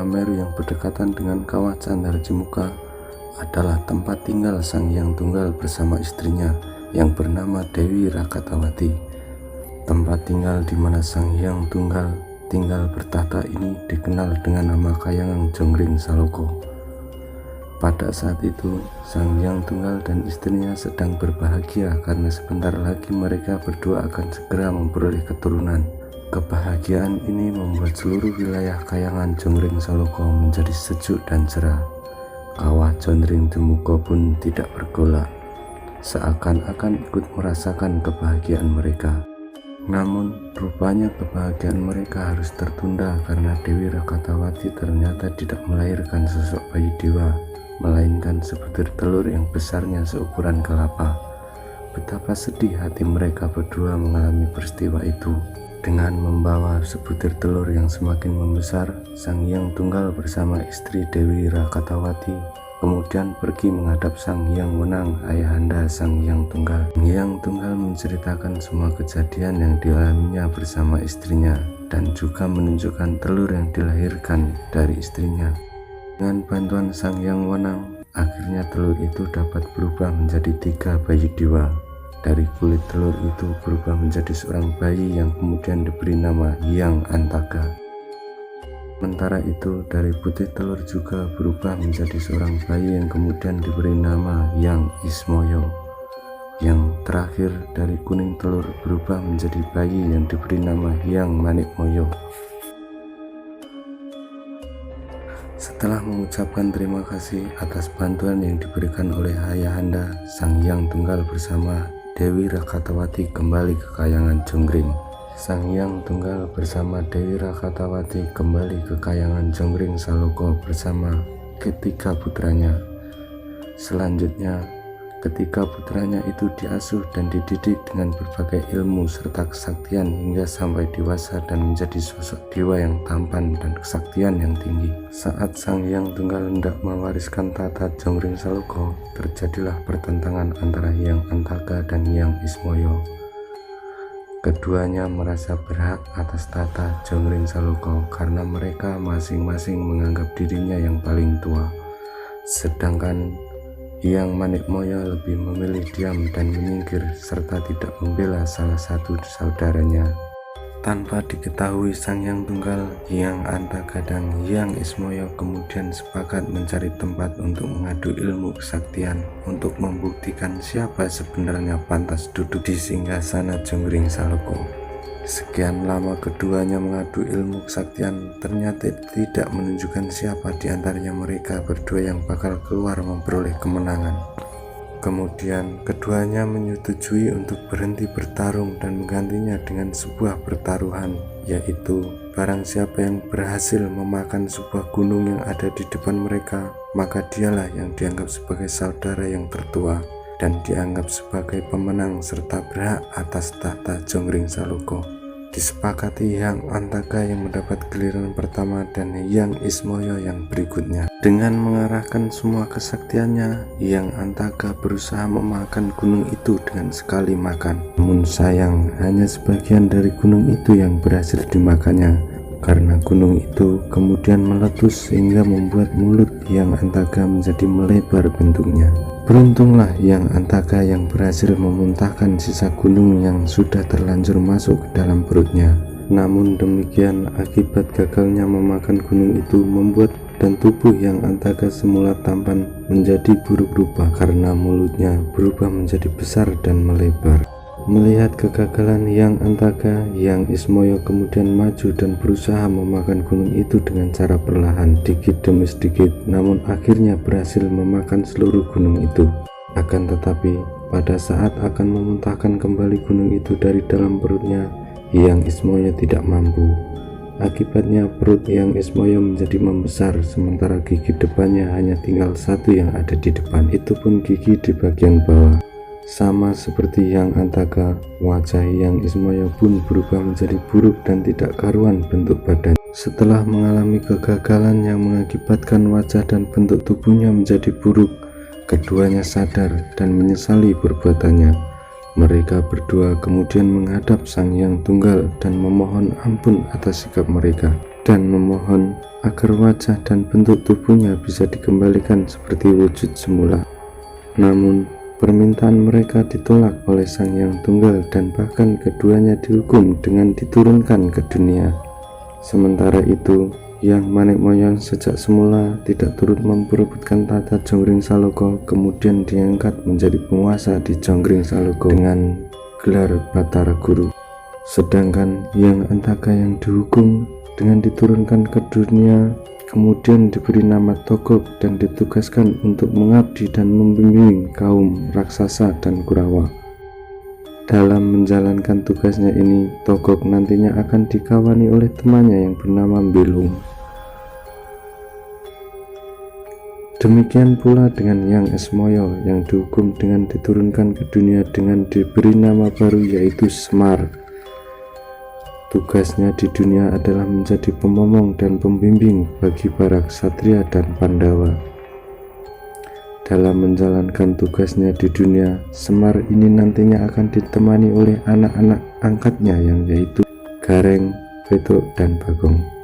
Mahameru yang berdekatan dengan Kawah Candar Cimuka adalah tempat tinggal Sang Hyang Tunggal bersama istrinya yang bernama Dewi Rakatawati. Tempat tinggal di mana Sang Hyang Tunggal tinggal bertahta ini dikenal dengan nama Kahyangan Jonggring Saloko. Pada saat itu, Sang Hyang Tunggal dan istrinya sedang berbahagia karena sebentar lagi mereka berdua akan segera memperoleh keturunan. Kebahagiaan ini membuat seluruh wilayah Kahyangan Jonggring Saloko menjadi sejuk dan cerah. Kawah Jonggring Cimuka pun tidak bergolak, seakan-akan ikut merasakan kebahagiaan mereka. Namun, rupanya kebahagiaan mereka harus tertunda karena Dewi Rakatawati ternyata tidak melahirkan sosok bayi dewa, melainkan sebutir telur yang besarnya seukuran kelapa. Betapa sedih hati mereka berdua mengalami peristiwa itu. Dengan membawa sebutir telur yang semakin membesar, Sang Hyang Tunggal bersama istri Dewi Rakatawati kemudian pergi menghadap Sang Hyang Wenang, ayahanda Sang Hyang Tunggal. Sang Hyang Tunggal menceritakan semua kejadian yang dialaminya bersama istrinya dan juga menunjukkan telur yang dilahirkan dari istrinya. Dengan bantuan Sang Hyang Wenang, akhirnya telur itu dapat berubah menjadi 3 bayi dewa. Dari kulit telur itu berubah menjadi seorang bayi yang kemudian diberi nama Hyang Antaka. Sementara itu, dari putih telur juga berubah menjadi seorang bayi yang kemudian diberi nama Hyang Ismoyo. Yang terakhir, dari kuning telur berubah menjadi bayi yang diberi nama Hyang Manikmoyo. Setelah mengucapkan terima kasih atas bantuan yang diberikan oleh ayahanda, Sang Hyang Tunggal bersama Dewi Rakatawati kembali ke Kahyangan Jonggring. Sang Hyang Tunggal bersama Dewi Rakatawati kembali ke Kahyangan Jonggring Saloko bersama ketiga putranya. Selanjutnya, ketiga putranya itu diasuh dan dididik dengan berbagai ilmu serta kesaktian hingga sampai dewasa dan menjadi sosok dewa yang tampan dan kesaktian yang tinggi. Saat Sang Hyang Tunggal hendak mewariskan tata Jonggring Saloko, terjadilah pertentangan antara Hyang Antaka dan Hyang Ismoyo. Keduanya merasa berhak atas tata Jonggring Saloko karena mereka masing-masing menganggap dirinya yang paling tua. Sedangkan Hyang Manikmoyo lebih memilih diam dan menyingkir serta tidak membela salah satu saudaranya. Tanpa diketahui Sang Hyang Tunggal, Hyang Antaka dan Hyang Ismoyo kemudian sepakat mencari tempat untuk mengadu ilmu kesaktian untuk membuktikan siapa sebenarnya pantas duduk di singgasana Jonggring Saloko. Sekian lama keduanya mengadu ilmu kesaktian, ternyata tidak menunjukkan siapa di antaranya mereka berdua yang bakal keluar memperoleh kemenangan. Kemudian keduanya menyetujui untuk berhenti bertarung dan menggantinya dengan sebuah pertaruhan, yaitu barang siapa yang berhasil memakan sebuah gunung yang ada di depan mereka, maka dialah yang dianggap sebagai saudara yang tertua dan dianggap sebagai pemenang serta berhak atas tahta Jonggring Saloko. Disepakati Hyang Antaka yang mendapat giliran pertama dan Hyang Ismoyo yang berikutnya. Dengan mengarahkan semua kesaktiannya, Hyang Antaka berusaha memakan gunung itu dengan sekali makan. Namun sayang, hanya sebagian dari gunung itu yang berhasil dimakannya. Karena gunung itu kemudian meletus sehingga membuat mulut Hyang Antaka menjadi melebar bentuknya. Beruntunglah Hyang Antaka yang berhasil memuntahkan sisa gunung yang sudah terlanjur masuk ke dalam perutnya. Namun demikian, akibat gagalnya memakan gunung itu membuat dan tubuh Hyang Antaka semula tampan menjadi buruk rupa karena mulutnya berubah menjadi besar dan melebar. Melihat kegagalan Hyang Antaka, Hyang Ismoyo kemudian maju dan berusaha memakan gunung itu dengan cara perlahan, sedikit demi sedikit, namun akhirnya berhasil memakan seluruh gunung itu. Akan tetapi, pada saat akan memuntahkan kembali gunung itu dari dalam perutnya, Hyang Ismoyo tidak mampu. Akibatnya perut Hyang Ismoyo menjadi membesar, sementara gigi depannya hanya tinggal satu yang ada di depan, itu pun gigi di bagian bawah. Sama seperti Hyang Antaka, wajah Hyang Ismoyo pun berubah menjadi buruk dan tidak karuan bentuk badan. Setelah mengalami kegagalan yang mengakibatkan wajah dan bentuk tubuhnya menjadi buruk, keduanya sadar dan menyesali perbuatannya. Mereka berdua kemudian menghadap Sang Hyang Tunggal dan memohon ampun atas sikap mereka. dan memohon agar wajah dan bentuk tubuhnya bisa dikembalikan seperti wujud semula. Namun, permintaan mereka ditolak oleh Sang Hyang Tunggal dan bahkan keduanya dihukum dengan diturunkan ke dunia. Sementara itu, Hyang Manekmoyon sejak semula tidak turut memperebutkan tahta Jonggring Saloka, kemudian diangkat menjadi penguasa di Jonggring Saloka dengan gelar Batara Guru. Sedangkan Hyang Antaka yang dihukum dengan diturunkan ke dunia, kemudian diberi nama Togok dan ditugaskan untuk mengabdi dan membimbing kaum raksasa dan Kurawa. Dalam menjalankan tugasnya ini, Togok nantinya akan dikawani oleh temannya yang bernama Mbelung. Demikian pula dengan Hyang Esmoyo yang dihukum dengan diturunkan ke dunia dengan diberi nama baru yaitu Semar. Tugasnya di dunia adalah menjadi pemomong dan pembimbing bagi para ksatria dan Pandawa. Dalam menjalankan tugasnya di dunia, Semar ini nantinya akan ditemani oleh anak-anak angkatnya yang yaitu Gareng, Betok, dan Bagong.